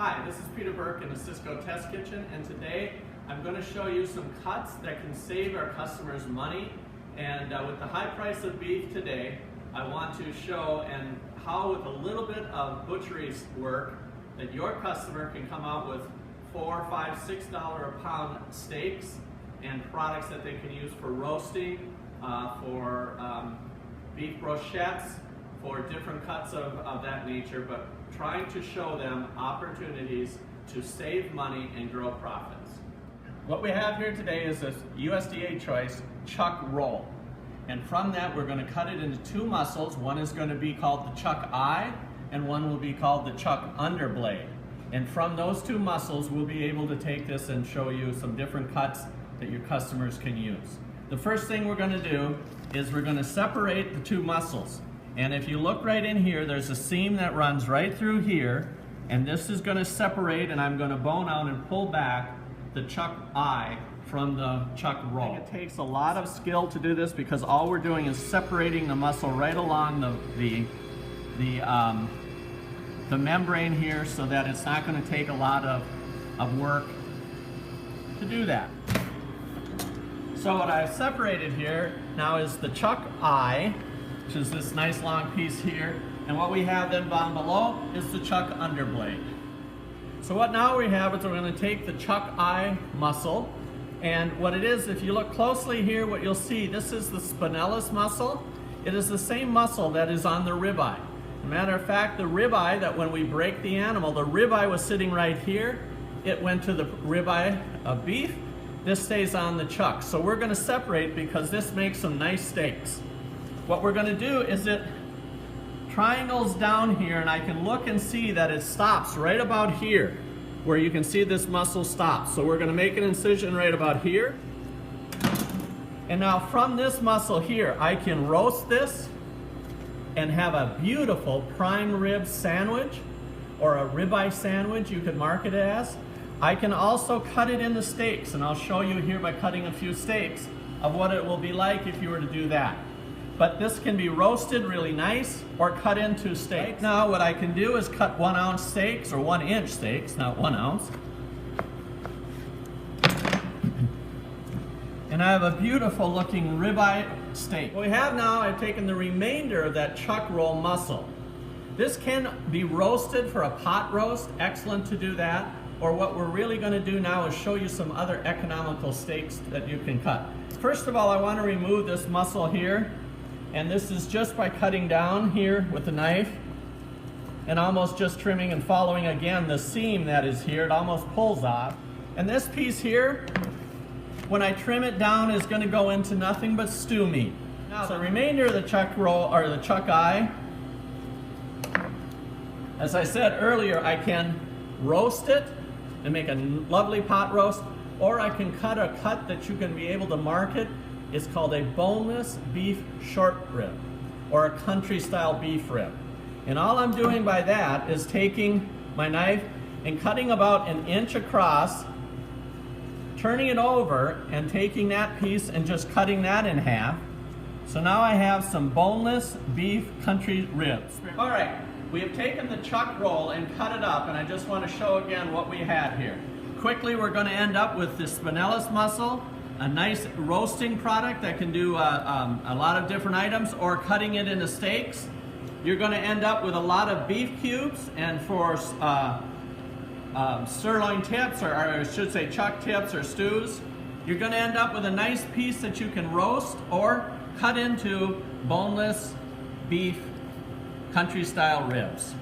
Hi, this is Peter Burke in the Cisco Test Kitchen, and today I'm going to show you some cuts that can save our customers money. And with the high price of beef today, I want to show how with a little bit of butchery work that your customer can come out with $4, $5, $6 a pound steaks and products that they can use for roasting, for beef brochettes, for different cuts of that nature, but trying to show them opportunities to save money and grow profits. What we have here today is a USDA choice chuck roll. And from that, we're going to cut it into two muscles. One is going to be called the chuck eye, and one will be called the chuck underblade. And from those two muscles, we'll be able to take this and show you some different cuts that your customers can use. The first thing we're going to do is we're going to separate the two muscles. And if you look right in here, there's a seam that runs right through here, and this is going to separate, and I'm going to bone out and pull back the chuck eye from the chuck roll. It takes a lot of skill to do this because all we're doing is separating the muscle right along the membrane here, so that it's not going to take a lot of work to do that. So what I've separated here now is the chuck eye, which is this nice long piece here, and what we have then down below is the chuck underblade. So what now we have is we're going to take the chuck eye muscle, and what it is, if you look closely here, what you'll see, this is the spinalis muscle. It is the same muscle that is on the ribeye. As a matter of fact, the ribeye, that when we break the animal, the ribeye was sitting right here. It went to the ribeye of beef. This stays on the chuck. So we're going to separate because this makes some nice steaks. What we're going to do is it triangles down here, and I can look and see that it stops right about here, where you can see this muscle stops. So we're going to make an incision right about here. And now from this muscle here, I can roast this and have a beautiful prime rib sandwich, or a ribeye sandwich you could mark it as. I can also cut it into steaks, and I'll show you here by cutting a few steaks of what it will be like if you were to do that. But this can be roasted really nice or cut into steaks. Right now what I can do is cut 1 ounce steaks, or 1 inch steaks, not 1 ounce. And I have a beautiful looking ribeye steak. What we have now, I've taken the remainder of that chuck roll muscle. This can be roasted for a pot roast, excellent to do that. Or what we're really going to do now is show you some other economical steaks that you can cut. First of all, I want to remove this muscle here. And this is just by cutting down here with a knife and almost just trimming and following again the seam that is here. It almost pulls off. And this piece here, when I trim it down, is going to go into nothing but stew meat. Now the remainder of the chuck roll, or the chuck eye, as I said earlier, I can roast it and make a lovely pot roast, or I can cut a cut that you can be able to market. It's called a boneless beef short rib, or a country style beef rib. And all I'm doing by that is taking my knife and cutting about 1 inch across, turning it over and taking that piece and just cutting that in half. So now I have some boneless beef country ribs. All right, we have taken the chuck roll and cut it up, and I just want to show again what we had here. Quickly, we're going to end up with the spinalis muscle, a nice roasting product that can do a lot of different items, or cutting it into steaks. You're going to end up with a lot of beef cubes, and for sirloin tips, or I should say chuck tips or stews, you're going to end up with a nice piece that you can roast or cut into boneless beef country style ribs.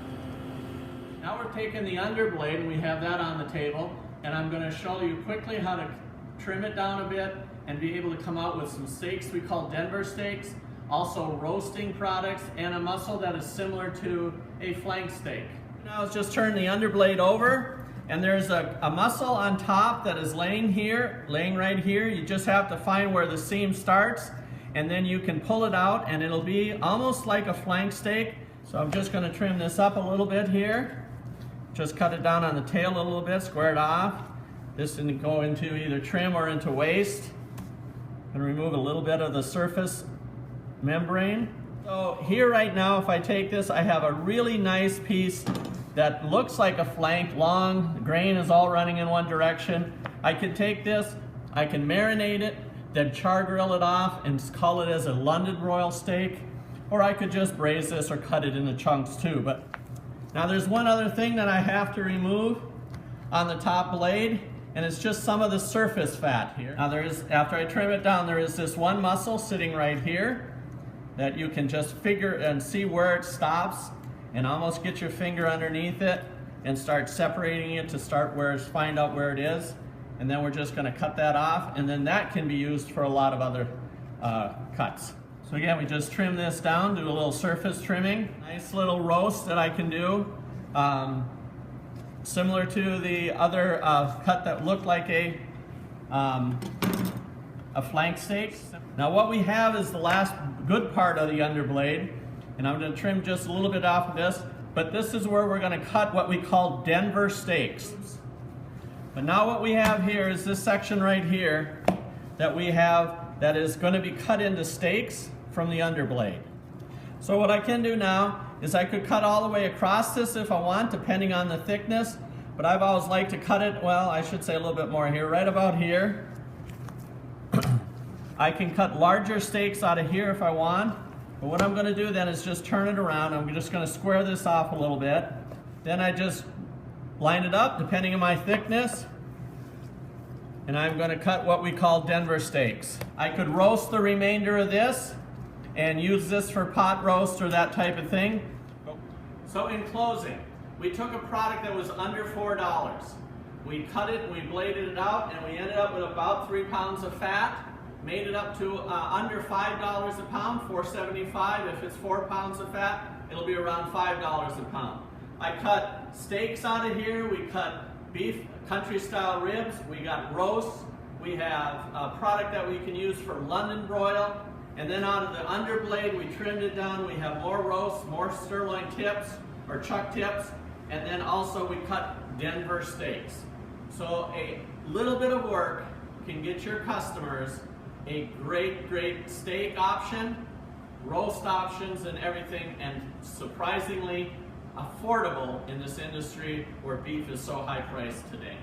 Now we're taking the underblade, and we have that on the table, and I'm going to show you quickly how to trim it down a bit and be able to come out with some steaks we call Denver steaks, also roasting products, and a muscle that is similar to a flank steak. Now let's just turn the underblade over, and there's a muscle on top that is laying right here. You just have to find where the seam starts, and then you can pull it out, and it'll be almost like a flank steak. So I'm just going to trim this up a little bit here. Just cut it down on the tail a little bit, square it off. This can go into either trim or into waste. And remove a little bit of the surface membrane. So here right now, if I take this, I have a really nice piece that looks like a flank, long, the grain is all running in one direction. I could take this, I can marinate it, then char grill it off and call it as a London broil steak, or I could just braise this or cut it into chunks too. But now there's one other thing that I have to remove on the top blade, and it's just some of the surface fat here. Now there is, after I trim it down, there is this one muscle sitting right here that you can just figure and see where it stops and almost get your finger underneath it and start separating it to find out where it is. And then we're just gonna cut that off, and then that can be used for a lot of other cuts. So again, we just trim this down, do a little surface trimming. Nice little roast that I can do. Similar to the other cut that looked like a flank steak. Now what we have is the last good part of the underblade, and I'm going to trim just a little bit off of this, but this is where we're going to cut what we call Denver steaks. But now what we have here is this section right here that we have that is going to be cut into steaks from the underblade. So what I can do now is I could cut all the way across this if I want, depending on the thickness, but I've always liked to cut it, well, I should say a little bit more here, right about here. I can cut larger steaks out of here if I want, but what I'm going to do then is just turn it around. I'm just going to square this off a little bit. Then I just line it up depending on my thickness, and I'm going to cut what we call Denver steaks. I could roast the remainder of this and use this for pot roast or that type of thing. So in closing, we took a product that was under $4. We cut it, we bladed it out, and we ended up with about 3 pounds of fat. Made it up to under $5 a pound, $4.75. If it's 4 pounds of fat, it'll be around $5 a pound. I cut steaks out of here. We cut beef, country style ribs. We got roasts. We have a product that we can use for London broil. And then out of the underblade, we trimmed it down. We have more roasts, more sirloin tips or chuck tips. And then also we cut Denver steaks. So a little bit of work can get your customers a great, great steak option, roast options and everything, and surprisingly affordable in this industry where beef is so high priced today.